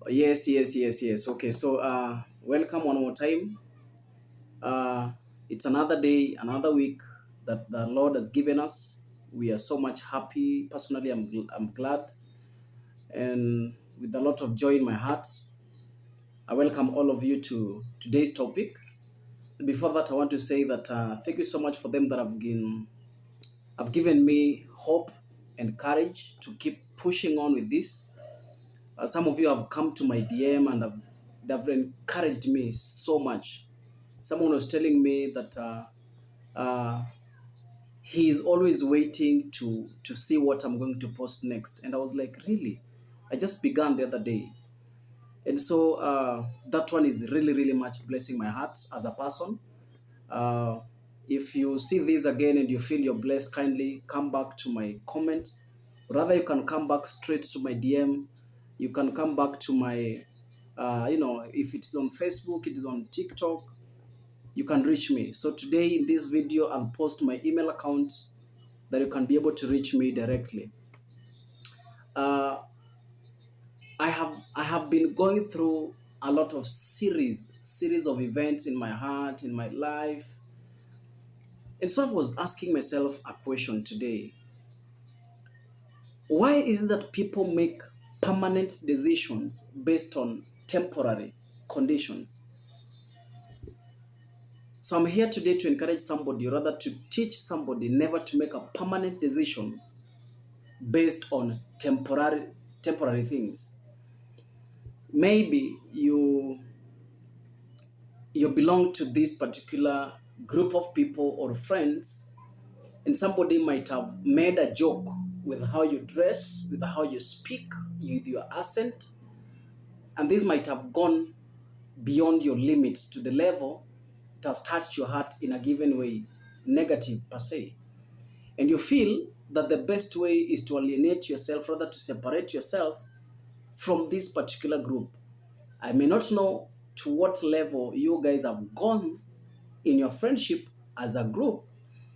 Yes, yes, yes, yes. Okay, so welcome one more time. Uh, it's another day, another week that the Lord has given us. We are so much happy. Personally, I'm glad and with a lot of joy in my heart. I welcome all of you to today's topic. Before that, I want to say that thank you so much for them that have given me hope and courage to keep pushing on with this. Some of you have come to my DM and they've encouraged me so much. Someone was telling me that uh, he is always waiting to see what I'm going to post next, and I was like, really? I just began the other day, and so that one is really, really much blessing my heart as a person. Uh, if you see this again and you feel you're blessed, kindly come back to my comment. Rather, you can come back straight to my DM. You can come back to my, if it's on Facebook, it is on TikTok, you can reach me. So today in this video, I'll post my email account that you can be able to reach me directly. Uh, I have been going through a lot of series of events in my heart, in my life. And so I was asking myself a question today. Why is it that people make permanent decisions based on temporary conditions? So I'm here today to encourage somebody, or rather to teach somebody never to make a permanent decision based on temporary things. Maybe you belong to this particular group of people or friends, and somebody might have made a joke with how you dress, with how you speak, with your accent, and this might have gone beyond your limits to the level it has touched your heart in a given way, negative per se. And you feel that the best way is to alienate yourself, rather to separate yourself from this particular group. I may not know to what level you guys have gone in your friendship as a group,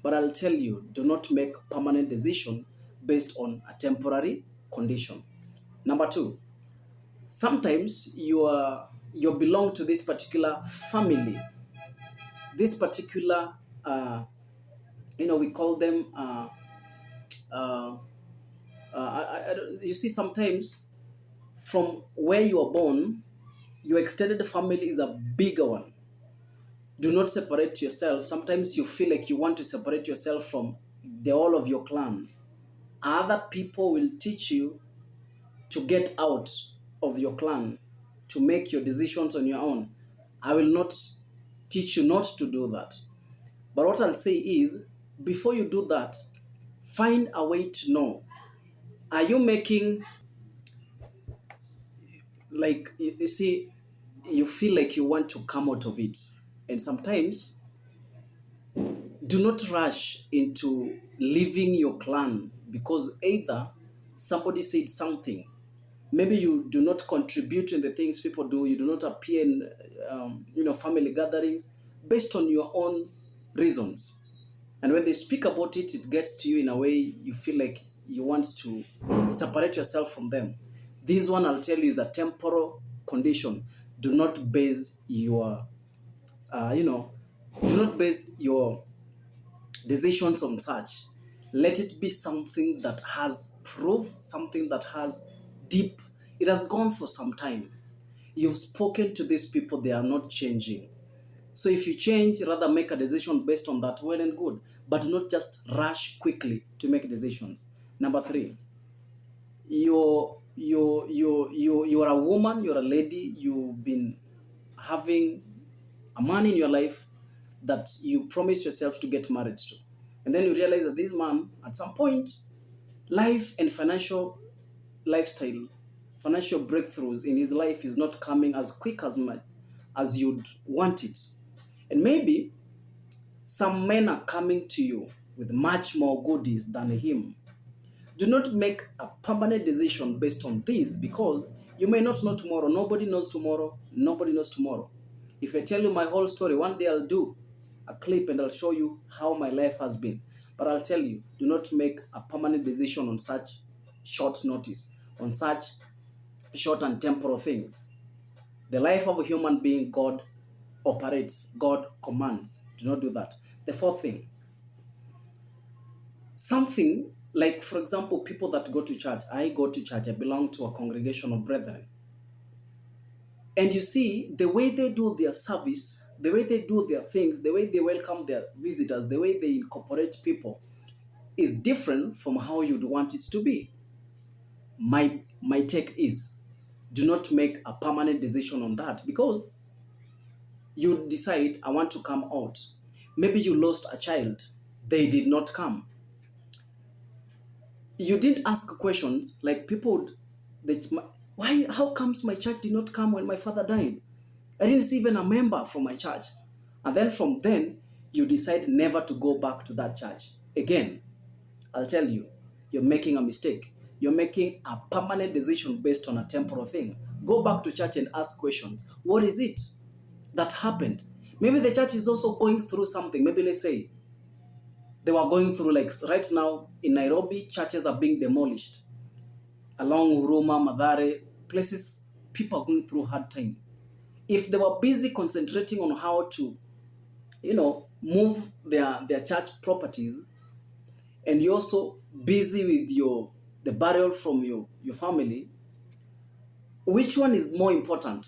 but I'll tell you, do not make permanent decision based on a temporary condition. Number two, sometimes you belong to this particular family, this particular we call them uh, you see, sometimes from where you are born, your extended family is a bigger one. Do not separate yourself. Sometimes you feel like you want to separate yourself from the all of your clan. Other people will teach you to get out of your clan, to make your decisions on your own. I will not teach you not to do that. But what I'll say is, before you do that, find a way to know. Are you making, like, you see, you feel like you want to come out of it. And sometimes, do not rush into leaving your clan because either somebody said something. Maybe you do not contribute in the things people do. You do not appear in, family gatherings based on your own reasons. And when they speak about it, it gets to you in a way you feel like you want to separate yourself from them. This one, I'll tell you, is a temporal condition. Do not base your, uh, you know, do not base your decisions on such. Let it be something that has proof, something that has deep, it has gone for some time. You've spoken to these people, they are not changing. So if you change, rather make a decision based on that, well and good, but not just rush quickly to make decisions. Number three, you're a woman, you're a lady, you've been having a man in your life that you promised yourself to get married to. And then you realize that this man, at some point, life and financial lifestyle, financial breakthroughs in his life is not coming as quick as much as you'd want it. And maybe some men are coming to you with much more goodies than him. Do not make a permanent decision based on this because you may not know tomorrow. Nobody knows tomorrow. Nobody knows tomorrow. If I tell you my whole story, one day I'll do a clip and I'll show you how my life has been. But I'll tell you, do not make a permanent decision on such short notice, on such short and temporal things. The life of a human being, God operates, God commands. Do not do that. The fourth thing, something like, for example, people that go to church. I go to church, I belong to a congregation of brethren. And you see, the way they do their service, the way they do their things, the way they welcome their visitors, the way they incorporate people is different from how you'd want it to be. My take is, do not make a permanent decision on that, because you decide, I want to come out. Maybe you lost a child, they did not come. You didn't ask questions like people would, why, how comes my church did not come when my father died? I didn't see even a member from my church. And then from then, you decide never to go back to that church again. I'll tell you, you're making a mistake. You're making a permanent decision based on a temporal thing. Go back to church and ask questions. What is it that happened? Maybe the church is also going through something. Maybe let's say they were going through, like right now in Nairobi, churches are being demolished. Along Huruma, Mathare, places, people are going through hard time. If they were busy concentrating on how to, move their church properties, and you're also busy with the burial from your family, which one is more important?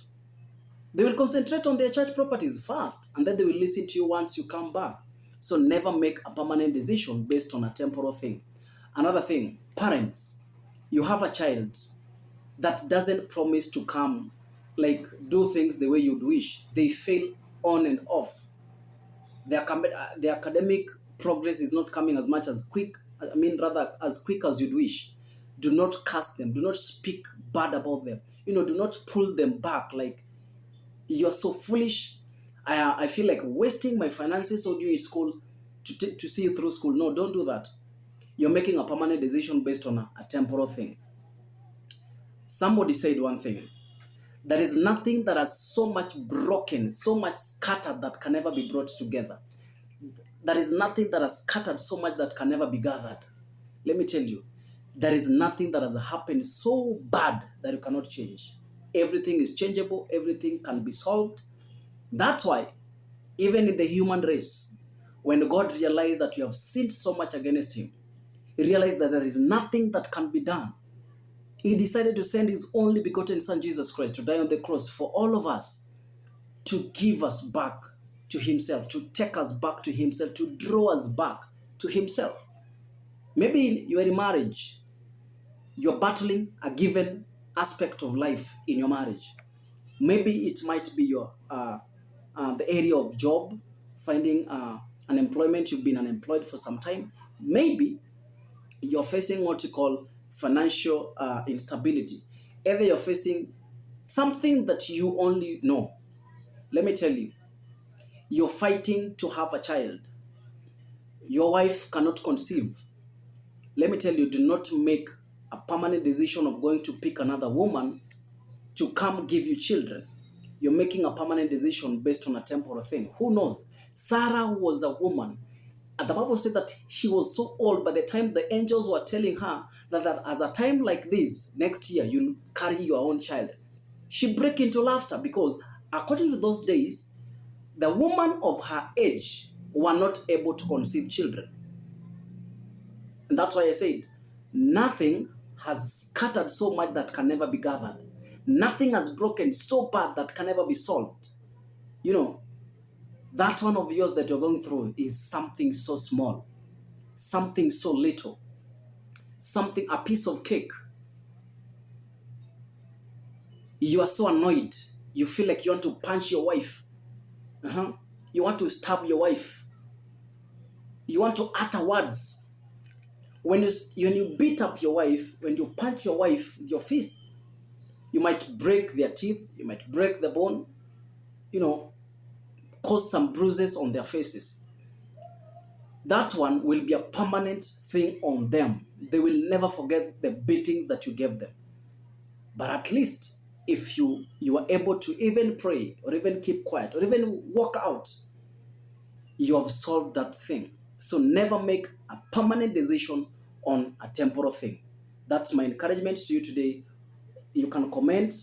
They will concentrate on their church properties first, and then they will listen to you once you come back. So never make a permanent decision based on a temporal thing. Another thing, parents, you have a child that doesn't promise to come, like do things the way you'd wish. They fail on and off. The academic progress is not coming as quick as you'd wish. Do not cast them. Do not speak bad about them. Do not pull them back. Like, you're so foolish. I feel like wasting my finances on you in school to see you through school. No, don't do that. You're making a permanent decision based on a temporal thing. Somebody said one thing. There is nothing that has so much broken, so much scattered that can never be brought together. There is nothing that has scattered so much that can never be gathered. Let me tell you, there is nothing that has happened so bad that you cannot change. Everything is changeable. Everything can be solved. That's why, even in the human race, when God realized that you have sinned so much against him, he realized that there is nothing that can be done. He decided to send his only begotten son, Jesus Christ, to die on the cross for all of us, to give us back to himself, to take us back to himself, to draw us back to himself. Maybe you are in marriage. You're battling a given aspect of life in your marriage. Maybe it might be the area of job, finding an employment. You've been unemployed for some time. Maybe you're facing what you call financial instability. Either you're facing something that you only know. Let me tell you, you're fighting to have a child. Your wife cannot conceive. Let me tell you, do not make a permanent decision of going to pick another woman to come give you children. You're making a permanent decision based on a temporal thing. Who knows? Sarah was a woman. And the Bible said that she was so old by the time the angels were telling her that as a time like this, next year, you'll carry your own child. She broke into laughter because according to those days, the woman of her age were not able to conceive children. And that's why I said, nothing has scattered so much that can never be gathered. Nothing has broken so bad that can never be solved. That one of yours that you're going through is something so small, something so little, a piece of cake. You are so annoyed. You feel like you want to punch your wife. You want to stab your wife. You want to utter words. When you beat up your wife, when you punch your wife with your fist, you might break their teeth, you might break the bone, cause some bruises on their faces. That one will be a permanent thing on them. They will never forget the beatings that you gave them. But at least if you are able to even pray or even keep quiet or even walk out, you have solved that thing. So never make a permanent decision on a temporal thing. That's my encouragement to you today. You can comment,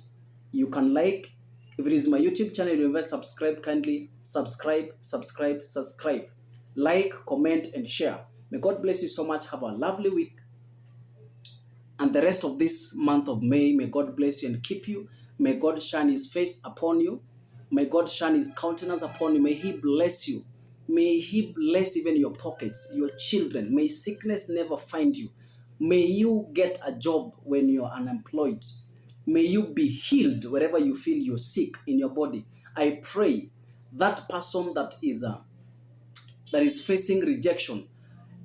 you can like. If it is my YouTube channel, you never subscribe, kindly subscribe, subscribe, subscribe. Like, comment, and share. May God bless you so much. Have a lovely week. And the rest of this month of May, may God bless you and keep you. May God shine his face upon you. May God shine his countenance upon you. May he bless you. May he bless even your pockets, your children. May sickness never find you. May you get a job when you're unemployed. May you be healed wherever you feel you're sick in your body. I pray that person that is facing rejection.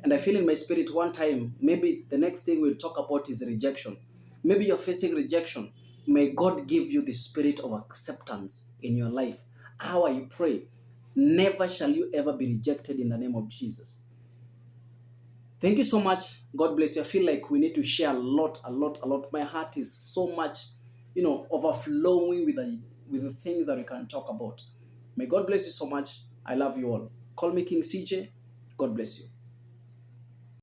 And I feel in my spirit one time, maybe the next thing we'll talk about is rejection. Maybe you're facing rejection. May God give you the spirit of acceptance in your life. How I pray, never shall you ever be rejected in the name of Jesus. Thank you so much. God bless you. I feel like we need to share a lot, a lot, a lot. My heart is so much, overflowing with the things that we can talk about. May God bless you so much. I love you all. Call me King CJ. God bless you.